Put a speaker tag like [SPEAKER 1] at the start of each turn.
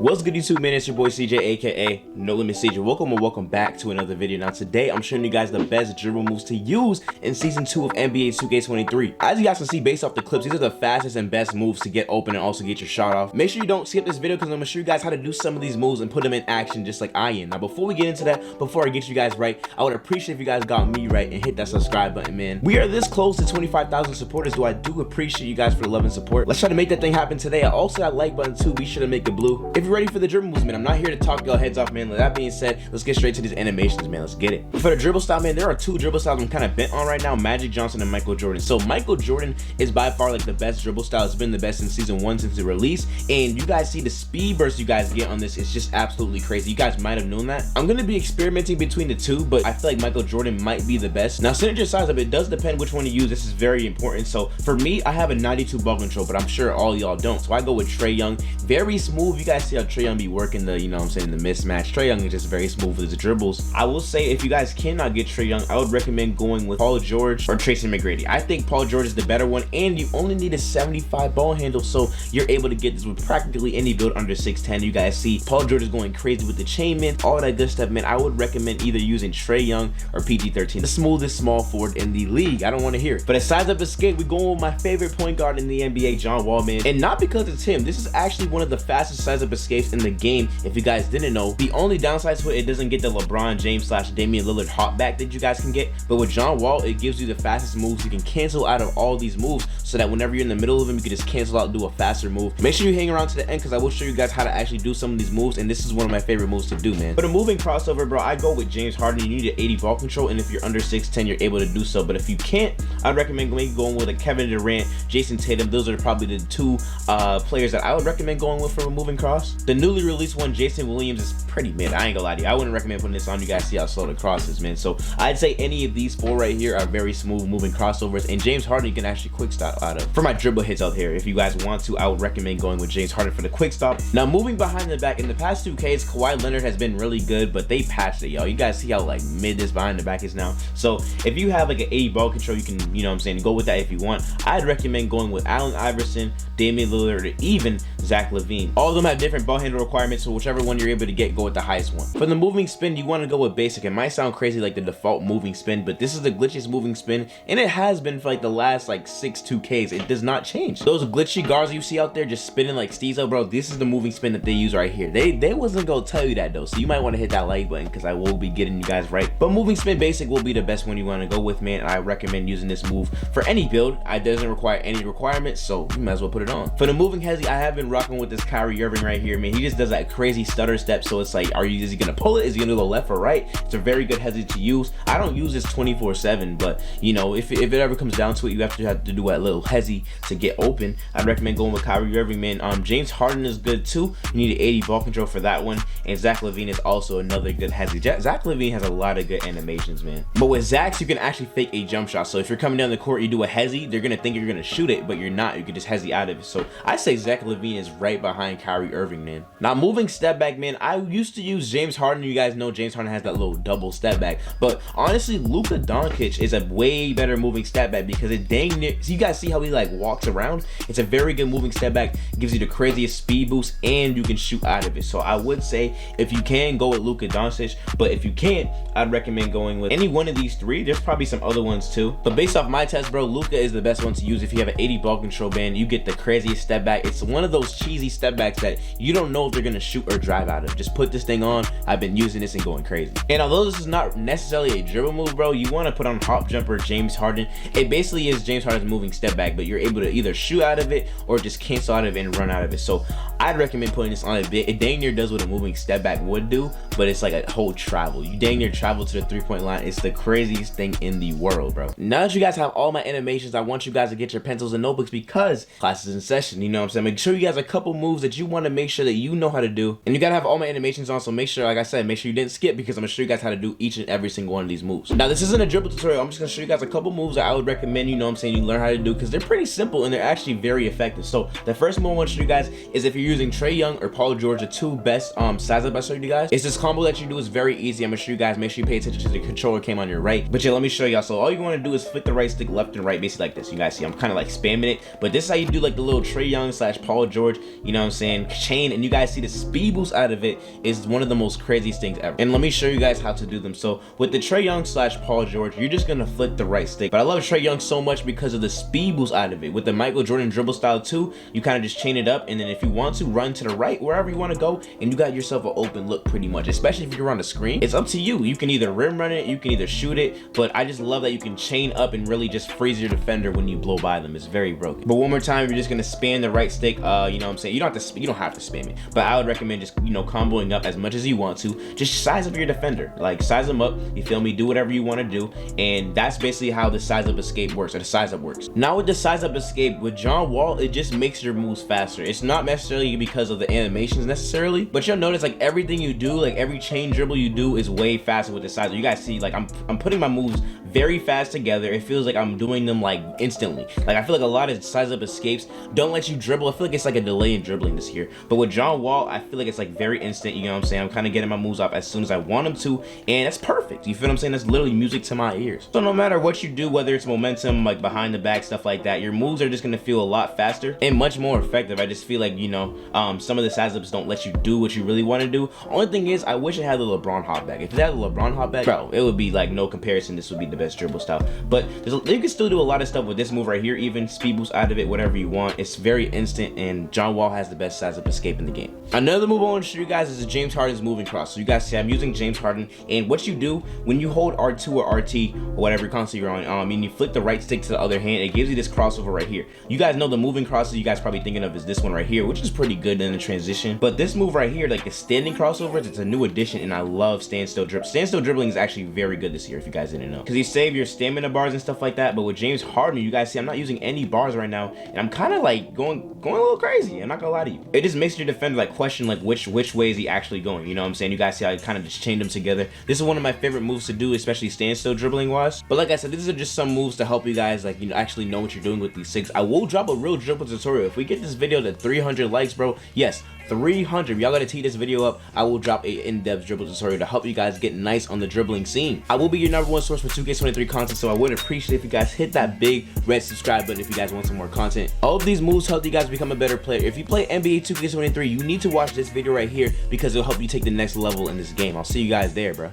[SPEAKER 1] What's good YouTube, man? It's your boy CJ, aka Nolimitcj. Welcome back to another video. Now today I'm showing you guys the best dribble moves to use in season 2 of NBA 2K23. As you guys can see based off the clips, these are the fastest and best moves to get open and also get your shot off. Make sure you don't skip this video because I'm gonna show you guys how to do some of these moves and put them in action just like I am. Now before we get into that, before I get you guys right, I would appreciate if you guys got me right and hit that subscribe button, man. We are this close to 25,000 supporters, so I do appreciate you guys for the love and support. Let's try to make that thing happen today. Also that like button too, be sure to make it blue. If you're ready for the dribble moves, man, I'm not here to talk y'all heads off, man. With that being said, let's get straight to these animations, man. Let's get it. For the dribble style, man, there are two dribble styles I'm kind of bent on right now: Magic Johnson and Michael Jordan. So Michael Jordan is by far like the best dribble style. It's been the best in season 1 since the release, and you guys see the speed burst you guys get on this. It's just absolutely crazy. You guys might have known that. I'm gonna be experimenting between the two, but I feel like Michael Jordan might be the best. Now signature size of it does depend which one you use. This is very important. So for me, I have a 92 ball control, but I'm sure all y'all don't. So I go with Trae Young. Very smooth. You guys see how Trae Young be working the, you know what I'm saying, the mismatch. Trae Young is just very smooth with his dribbles. I will say, if you guys cannot get Trae Young, I would recommend going with Paul George or Tracy McGrady. I think Paul George is the better one, and you only need a 75 ball handle, so you're able to get this with practically any build under 6'10". You guys see Paul George is going crazy with the chain, man, all that good stuff, man. I would recommend either using Trae Young or PG-13, the smoothest small forward in the league. I don't want to hear it. For the size up escape, we going with my favorite point guard in the NBA, John Wall, man. And not because it's him. This is actually one of the fastest size up escapes in the game. If you guys didn't know, the only downside to it doesn't get the LeBron James / Damian Lillard hop back that you guys can get, but with John Wall, it gives you the fastest moves. You can cancel out of all these moves so that whenever you're in the middle of them, you can just cancel out and do a faster move. Make sure you hang around to the end because I will show you guys how to actually do some of these moves, and this is one of my favorite moves to do, man. For the moving crossover, bro, I go with James Harden. You need an 80 ball control, and if you're under 6'10", you're able to do so, but if you can't, I'd recommend maybe going with a Kevin Durant, Jason Tatum. Those are probably the two players that I would recommend going with for a moving cross. The newly released one, Jason Williams, is pretty mid. I ain't gonna lie to you. I wouldn't recommend putting this on. You guys see how slow the cross is, man. So I'd say any of these four right here are very smooth moving crossovers, and James Harden you can actually quick stop out of. For my dribble hits out here, if you guys want to, I would recommend going with James Harden for the quick stop. Now moving behind the back, in the past 2Ks, Kawhi Leonard has been really good, but they patched it, y'all. You guys see how like mid this behind the back is now. So if you have like an 80 ball control, you can, you know what I'm saying, go with that if you want. I'd recommend going with Allen Iverson, Damian Lillard, or even Zach LaVine. All of them have different ball handle requirements, so whichever one you're able to get, go with the highest one. For the moving spin, you want to go with basic. It might sound crazy like the default moving spin, but this is the glitchiest moving spin, and it has been for like the last like 6 2Ks. It does not change. Those glitchy guards you see out there just spinning like Steezo, bro, this is the moving spin that they use right here. They wasn't gonna tell you that though, so you might want to hit that like button because I will be getting you guys right. But moving spin basic will be the best one you want to go with, man, and I recommend using this move for any build. It doesn't require any requirements, so you might as well put it on. For the moving hezzy, I have been rocking with this Kyrie Irving right here, man. He just does that crazy stutter step, so it's like, is he gonna pull it? Is he gonna go left or right? It's a very good hezzy to use. I don't use this 24/7, but you know, if it ever comes down to it, you have to do that little hezzy to get open. I'd recommend going with Kyrie Irving, man. James Harden is good too. You need an 80 ball control for that one, and Zach LaVine is also another good hezzy. Zach LaVine has a lot of good animations, man. But with Zach's, you can actually fake a jump shot. So if you're coming down the court, you do a hezzy, they're gonna think you're gonna shoot it, but you're not. You can just hezzy out of it. So I say Zach LaVine is right behind Kyrie Irving, man. Now moving step back, man, I used to use James Harden. You guys know James Harden has that little double step back, but honestly, Luka Doncic is a way better moving step back because it dang near, so you guys see how he like walks around. It's a very good moving step back, gives you the craziest speed boost, and you can shoot out of it. So I would say if you can, go with Luka Doncic, but if you can't, I'd recommend going with any one of these three. There's probably some other ones too, but based off my test, bro, Luka is the best one to use. If you have an 80 ball control band, you get the craziest step back. It's one of those cheesy step backs that you don't know if they're gonna shoot or drive out of. Just put this thing on. I've been using this and going crazy. And although this is not necessarily a dribble move, bro, you want to put on hop jumper James Harden. It basically is James Harden's moving step back, but you're able to either shoot out of it or just cancel out of it and run out of it. So I'd recommend putting this on a bit. It dang near does what a moving step back would do, but it's like a whole travel. You dang near travel to the 3-point line. It's the craziest thing in the world, bro. Now that you guys have all my animations, I want you guys to get your pencils and notebooks because class is in session. You know what I'm saying? Make sure you guys a couple moves that you want to make sure that you know how to do, and you gotta have all my animations on. So make sure, like I said, make sure you didn't skip because I'm gonna show you guys how to do each and every single one of these moves. Now this isn't a dribble tutorial. I'm just gonna show you guys a couple moves that I would recommend, you know what I'm saying, you learn how to do because they're pretty simple and they're actually very effective. So the first move I want to show you guys is if you're using Trae Young or Paul George, the two best size up I showed you guys. It's this combo that you do is very easy. I'm gonna show you guys. Make sure you pay attention to the controller came on your right. But yeah, let me show y'all. So all you want to do is flick the right stick left and right, basically like this. You guys see I'm kind of like spamming it, but this is how you do like the little Trae Young / Paul George, you know what I'm saying, chain and you guys see the speed boost out of it is one of the most craziest things ever. And let me show you guys how to do them. So with the Trae Young / Paul George, you're just gonna flick the right stick. But I love Trae Young so much because of the speed boost out of it. With the Michael Jordan dribble style too, you kind of just chain it up, and then if you want to, run to the right wherever you want to go, and you got yourself an open look pretty much. Especially if you're on the screen, it's up to you. You can either rim run it, you can either shoot it, but I just love that you can chain up and really just freeze your defender when you blow by them. It's very broken. But one more time, you're just gonna span the right stick. You know what I'm saying? You don't have to spam it, but I would recommend just, you know, comboing up as much as you want to. Just size up your defender, like size them up. You feel me? Do whatever you want to do, and that's basically how the size up escape works, or the size up works. Now with the size up escape with John Wall, it just makes your moves faster. It's not necessarily because of the animations necessarily, but you'll notice like everything you do, like every chain dribble you do, is way faster with the size up. You guys see, like I'm putting my moves very fast together. It feels like I'm doing them like instantly. Like I feel like a lot of size up escapes don't let you dribble. I feel like it's like a delay in dribbling this year. But with John Wall, I feel like it's like very instant. You know what I'm saying? I'm kind of getting my moves off as soon as I want them to, and that's perfect. You feel what I'm saying? That's literally music to my ears. So no matter what you do, whether it's momentum, like behind the back, stuff like that, your moves are just gonna feel a lot faster and much more effective. I just feel like, you know, some of the size ups don't let you do what you really want to do. Only thing is, I wish it had the LeBron hop back. If it had the LeBron hop back, bro, it would be like no comparison. This would be the best dribble style. But you can still do a lot of stuff with this move right here, even speed boost out of it, whatever you want. It's very instant, and John Wall has the best size up escape in the game. Another move I want to show you guys is the James Harden's moving cross. So you guys see I'm using James Harden, and what you do when you hold R2 or RT or whatever console you're on, and you flick the right stick to the other hand, it gives you this crossover right here. You guys know the moving crosses you guys probably thinking of is this one right here, which is pretty good in the transition. But this move right here, like the standing crossovers, it's a new addition, and I love standstill dribble. Standstill dribbling is actually very good this year, if you guys didn't know, because you save your stamina bars and stuff like that. But with James Harden, you guys see I'm not using any bars right now, and I'm kind of like going a little crazy. I'm not gonna lie to you. It just makes your defender like question like which way is he actually going. You know what I'm saying? You guys see I kind of just chained them together. This is one of my favorite moves to do, especially standstill dribbling wise. But like I said, these are just some moves to help you guys, like, you know, actually know what you're doing with these six. I will drop a real dribble tutorial if we get this video to 300 likes, bro. Yes, 300. Y'all gotta tee this video up. I will drop a in-depth dribble tutorial to help you guys get nice on the dribbling scene. I will be your #1 source for 2K23 content, so I would appreciate if you guys hit that big red subscribe button if you guys want some more content. All of these moves help you guys become a better player. If you play NBA 2K23, you need to watch this video right here because it'll help you take the next level in this game. I'll see you guys there, bro.